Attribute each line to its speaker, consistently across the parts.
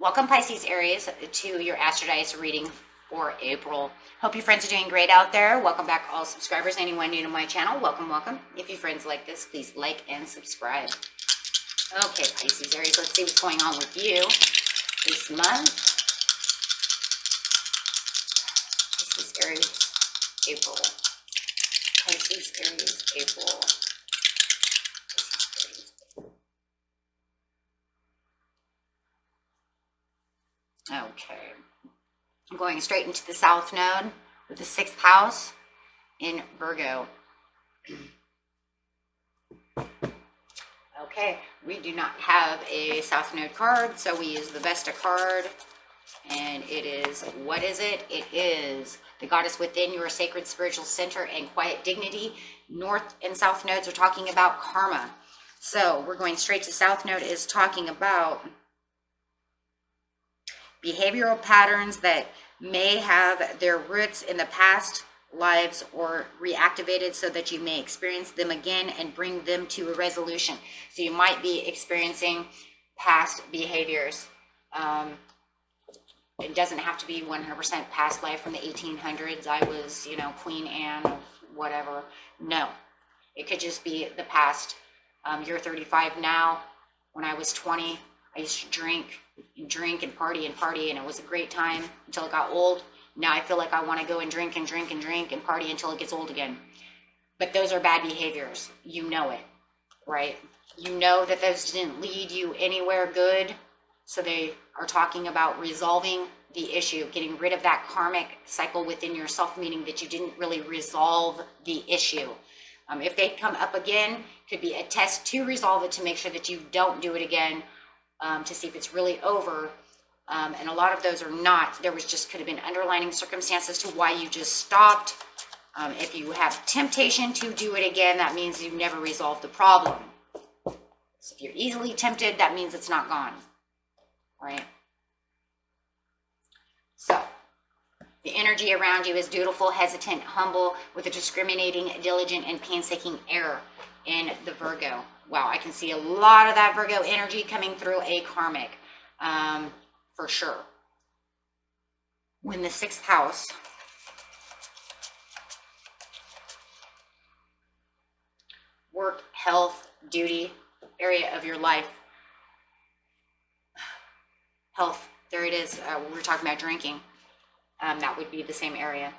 Speaker 1: Welcome, Pisces, Aries, to your Astrodice reading for April. Hope you friends are doing great out there. Welcome back, all subscribers. Anyone new to my channel, welcome, welcome. If you friends like this, please like and subscribe. Okay, Pisces, Aries, let's see what's going on with you this month. Pisces, Aries, April. Pisces, Aries, April. Okay, I'm going straight into the South Node with the 6th house in Virgo. Okay, we do not have a South Node card, so we use the Vesta card, and it is, what is it? It is the goddess within your sacred spiritual center and quiet dignity. North and South Nodes are talking about karma. So we're going straight to South Node is talking about behavioral patterns that may have their roots in the past lives or reactivated so that you may experience them again and bring them to a resolution. So you might be experiencing past behaviors. It doesn't have to be 100% past life from the 1800s. I was, Queen Anne, whatever. No, it could just be the past. You're 35 now. When I was 20, I used to drink and party, and it was a great time until it got old. Now I feel like I want to go and drink and party until it gets old again. But those are bad behaviors. You know it, right? You know that those didn't lead you anywhere good. So they are talking about resolving the issue, getting rid of that karmic cycle within yourself, meaning that you didn't really resolve the issue. If they come up again, could be a test to resolve it, to make sure that you don't do it again. To see if it's really over, and a lot of those are not. There was just could have been underlying circumstances to why you just stopped. If you have temptation to do it again, that means you never resolved the problem. So if you're easily tempted, that means it's not gone, right? So the energy around you is dutiful, hesitant, humble, with a discriminating, diligent, and painstaking air in the Virgo. Wow, I can see a lot of that Virgo energy coming through a karmic, for sure. When the 6th house work, health, duty, area of your life, health, there it is. We were talking about drinking. That would be the same area.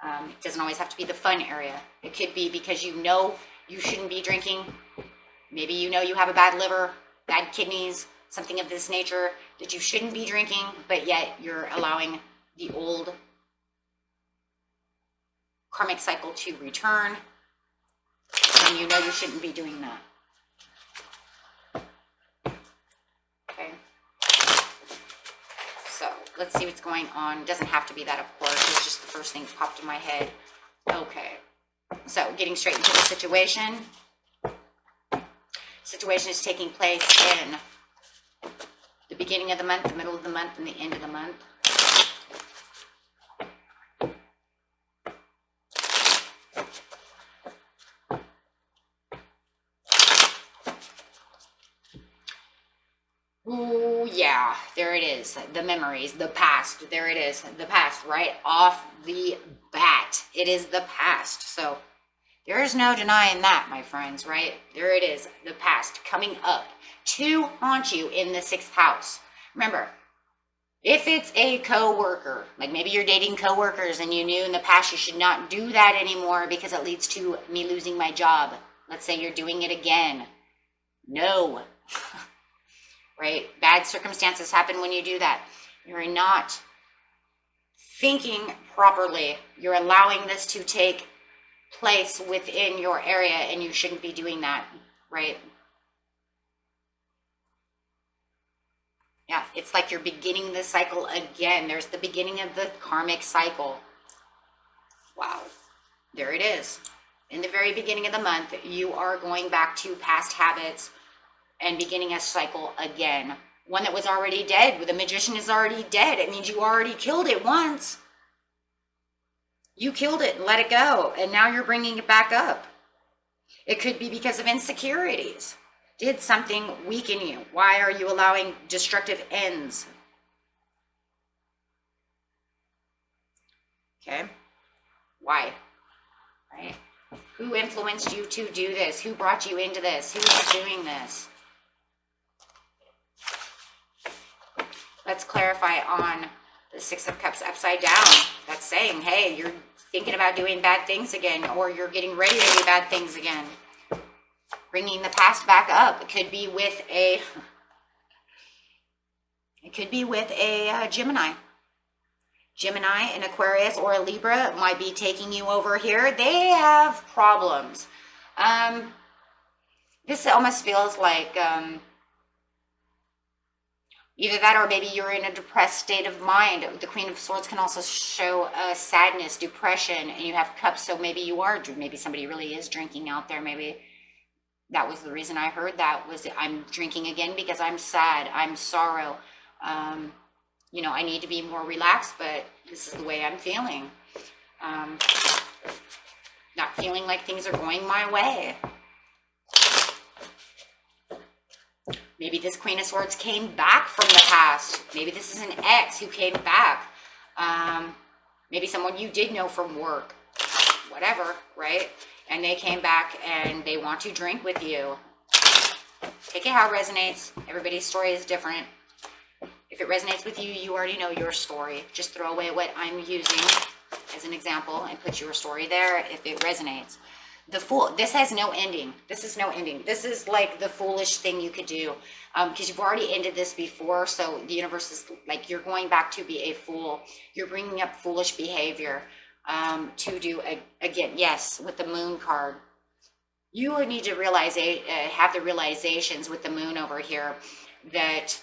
Speaker 1: It doesn't always have to be the fun area. It could be because you know you shouldn't be drinking. Maybe you know you have a bad liver, bad kidneys, something of this nature, that you shouldn't be drinking, but yet you're allowing the old karmic cycle to return, and you know you shouldn't be doing that. Okay. So let's see what's going on. Doesn't have to be that, of course. It's just the first thing that popped in my head. Okay. So getting straight into the situation. Situation is taking place in the beginning of the month, the middle of the month, and the end of the month. Ooh, yeah, there it is. The memories, the past. There it is. The past, right off the bat. It is the past. So there is no denying that, my friends, right? There it is, the past coming up to haunt you in the 6th house. Remember, if it's a co-worker, like maybe you're dating co-workers and you knew in the past you should not do that anymore because it leads to me losing my job. Let's say you're doing it again. No. Right? Bad circumstances happen when you do that. You're not thinking properly. You're allowing this to take place within your area, and you shouldn't be doing that, right? Yeah, it's like you're beginning the cycle again. There's the beginning of the karmic cycle. Wow, there it is. In the very beginning of the month, you are going back to past habits and beginning a cycle again. One that was already dead. The magician is already dead. It means you already killed it once. You killed it and let it go, and now you're bringing it back up. It could be because of insecurities. Did something weaken you? Why are you allowing destructive ends? Okay. Why? Right? Who influenced you to do this? Who brought you into this? Who is doing this? Let's clarify on the Six of Cups upside down. That's saying, hey, you're thinking about doing bad things again, or you're getting ready to do bad things again. Bringing the past back up. It could be with a Gemini. Gemini, an Aquarius, or a Libra might be taking you over here. They have problems. This almost feels like either that, or maybe you're in a depressed state of mind. The Queen of Swords can also show sadness, depression, and you have cups, so maybe you are, maybe somebody really is drinking out there. Maybe that was the reason I heard that, was I'm drinking again because I'm sad, I'm sorrow. You know, I need to be more relaxed, but this is the way I'm feeling. Not feeling like things are going my way. Maybe this Queen of Swords came back from the past. Maybe this is an ex who came back. Maybe someone you did know from work. Whatever, right? And they came back and they want to drink with you. Take it how it resonates. Everybody's story is different. If it resonates with you, you already know your story. Just throw away what I'm using as an example and put your story there if it resonates. The Fool, this has no ending. This is no ending. This is like the foolish thing you could do, because you've already ended this before. So the universe is like, you're going back to be a fool. You're bringing up foolish behavior to do again. Yes, with the Moon card, you need to realize, have the realizations with the Moon over here that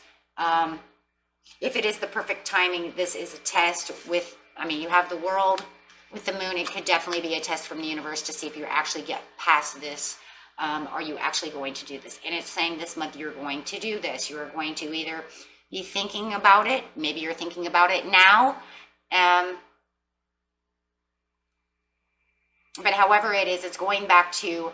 Speaker 1: if it is the perfect timing, this is a test with, I mean, you have the World. With the Moon, it could definitely be a test from the universe to see if you actually get past this. Are you actually going to do this? And it's saying this month you're going to do this. You're going to either be thinking about it. Maybe you're thinking about it now. But however it is, it's going back to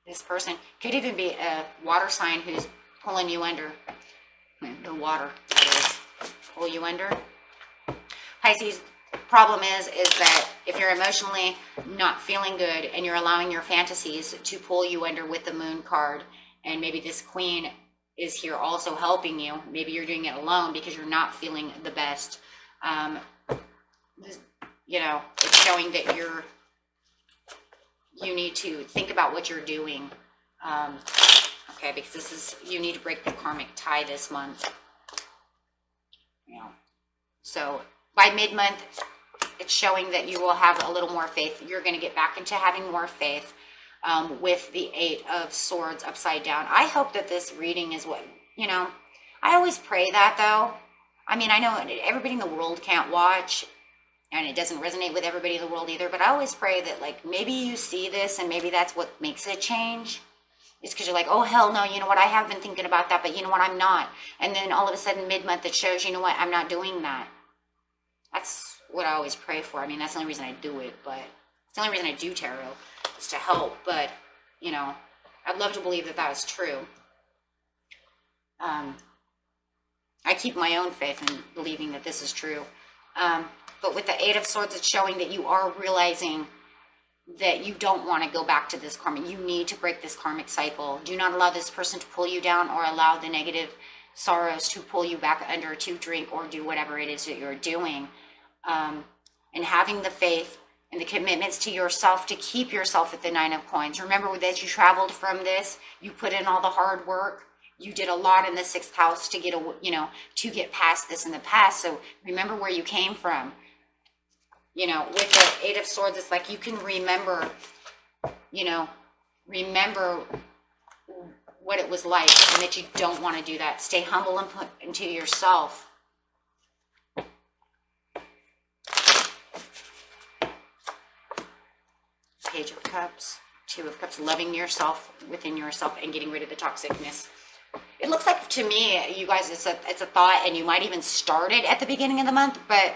Speaker 1: this person. Could even be a water sign who's pulling you under. The water, that is, pull you under. Pisces, problem is that if you're emotionally not feeling good and you're allowing your fantasies to pull you under with the Moon card, and maybe this Queen is here also helping you. Maybe you're doing it alone because you're not feeling the best. You know, it's showing that you need to think about what you're doing. Okay, because this is, you need to break the karmic tie this month. You know, so by mid-month, it's showing that you will have a little more faith. You're going to get back into having more faith with the Eight of Swords upside down. I hope that this reading is what, you know, I always pray that though. I mean, I know everybody in the world can't watch, and it doesn't resonate with everybody in the world either, but I always pray that, like, maybe you see this and maybe that's what makes it change. It's because you're like, oh, hell no, you know what, I have been thinking about that, but you know what, I'm not. And then all of a sudden mid-month it shows, you know what, I'm not doing that. That's what I always pray for. I mean, that's the only reason I do it, but it's the only reason I do tarot, is to help. But, you know, I'd love to believe that that is true. I keep my own faith in believing that this is true. But with the Eight of Swords, it's showing that you are realizing that you don't want to go back to this karma. You need to break this karmic cycle. Do not allow this person to pull you down, or allow the negative sorrows to pull you back under to drink or do whatever it is that you're doing. And having the faith and the commitments to yourself to keep yourself at the Nine of Coins. Remember that you traveled from this, you put in all the hard work, you did a lot in the 6th house to get, you know, to get past this in the past. So remember where you came from. You know, with the Eight of Swords, it's like you can remember, you know, remember what it was like, and that you don't want to do that. Stay humble and put into yourself. Page of Cups, Two of Cups, loving yourself within yourself and getting rid of the toxicness. It looks like, to me, you guys, it's a thought, and you might even start it at the beginning of the month, but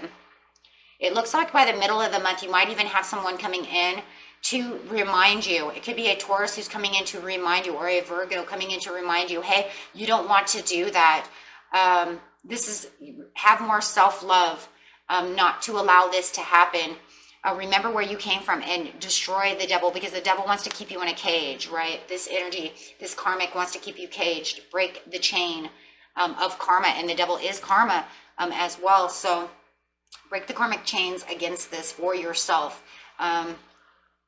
Speaker 1: it looks like by the middle of the month, you might even have someone coming in to remind you. It could be a Taurus who's coming in to remind you, or a Virgo coming in to remind you, hey, you don't want to do that. Have more self-love, not to allow this to happen. Remember where you came from and destroy the devil, because the devil wants to keep you in a cage, right? This energy, this karmic wants to keep you caged, break the chain of karma, and the devil is karma as well. So break the karmic chains against this for yourself.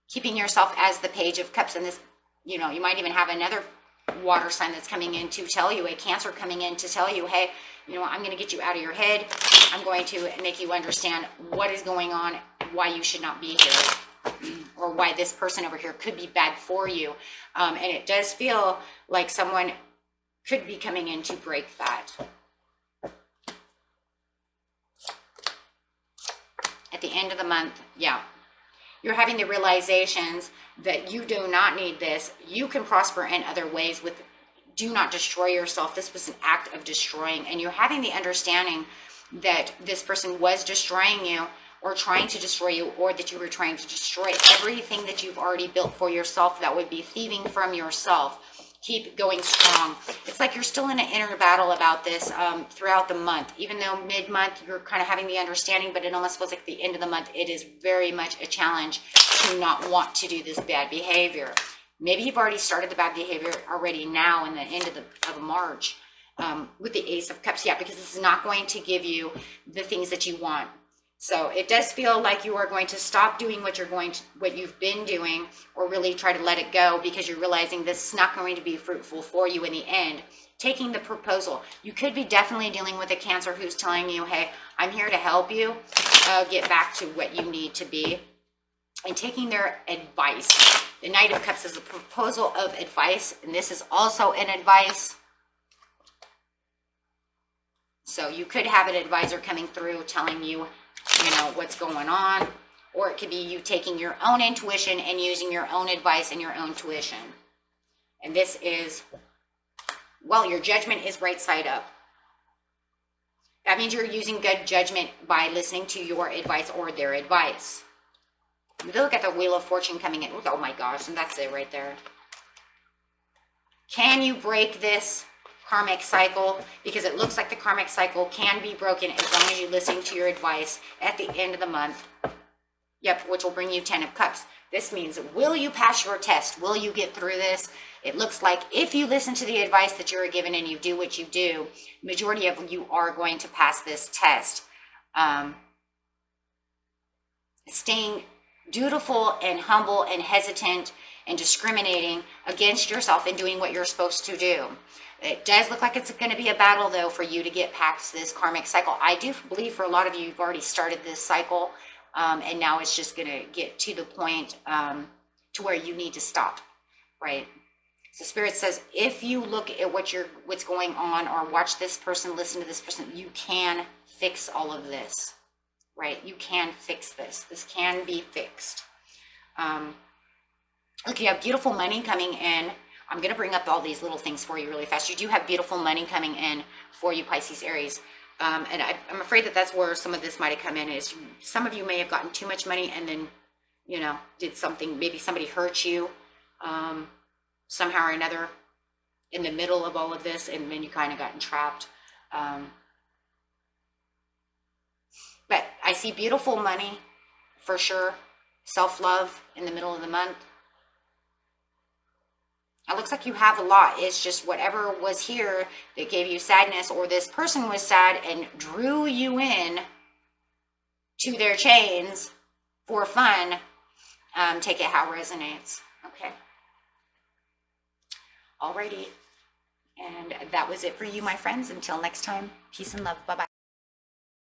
Speaker 1: Keeping yourself as the Page of Cups, and this, you know, you might even have another water sign that's coming in to tell you, a Cancer coming in to tell you, hey, you know what, I'm going to get you out of your head. I'm going to make you understand what is going on, why you should not be here, or why this person over here could be bad for you. And it does feel like someone could be coming in to break that. At the end of the month, yeah. You're having the realizations that you do not need this. You can prosper in other ways with, do not destroy yourself. This was an act of destroying. And you're having the understanding that this person was destroying you, or trying to destroy you, or that you were trying to destroy everything that you've already built for yourself. That would be thieving from yourself. Keep going strong. It's like you're still in an inner battle about this throughout the month. Even though mid-month you're kind of having the understanding, but it almost feels like the end of the month, it is very much a challenge to not want to do this bad behavior. Maybe you've already started the bad behavior already now in the end of March with the Ace of Cups. Yeah, because this is not going to give you the things that you want. So it does feel like you are going to stop doing what you've been doing, or really try to let it go, because you're realizing this is not going to be fruitful for you in the end. Taking the proposal. You could be definitely dealing with a Cancer who's telling you, hey, I'm here to help you get back to what you need to be, and taking their advice. The Knight of Cups is a proposal of advice, and this is also an advice. So you could have an advisor coming through telling you, you know, what's going on, or it could be you taking your own intuition and using your own advice and your own tuition. And this is, well, your judgment is right side up. That means you're using good judgment by listening to your advice or their advice. Look at the Wheel of Fortune coming in. Oh my gosh, and that's it right there. Can you break this karmic cycle? Because it looks like the karmic cycle can be broken as long as you listen to your advice at the end of the month. Yep, which will bring you 10 of Cups. This means, will you pass your test? Will you get through this? It looks like if you listen to the advice that you're given and you do what you do, majority of you are going to pass this test. Staying dutiful and humble and hesitant and discriminating against yourself and doing what you're supposed to do. It does look like it's going to be a battle, though, for you to get past this karmic cycle. I do believe for a lot of you, you've already started this cycle, and now it's just going to get to the point to where you need to stop, right? So Spirit says, if you look at what's going on, or watch this person, listen to this person, you can fix all of this, right? You can fix this. This can be fixed. Look, you have beautiful money coming in. I'm going to bring up all these little things for you really fast. You do have beautiful money coming in for you, Pisces, Aries. And I'm afraid that that's where some of this might have come in, is some of you may have gotten too much money and then, you know, did something, maybe somebody hurt you somehow or another in the middle of all of this, and then you kind of got entrapped. But I see beautiful money for sure. Self-love in the middle of the month. It looks like you have a lot. It's just whatever was here that gave you sadness, or this person was sad and drew you in to their chains for fun. Take it how it resonates. Okay. Alrighty. And that was it for you, my friends. Until next time, peace and love. Bye-bye.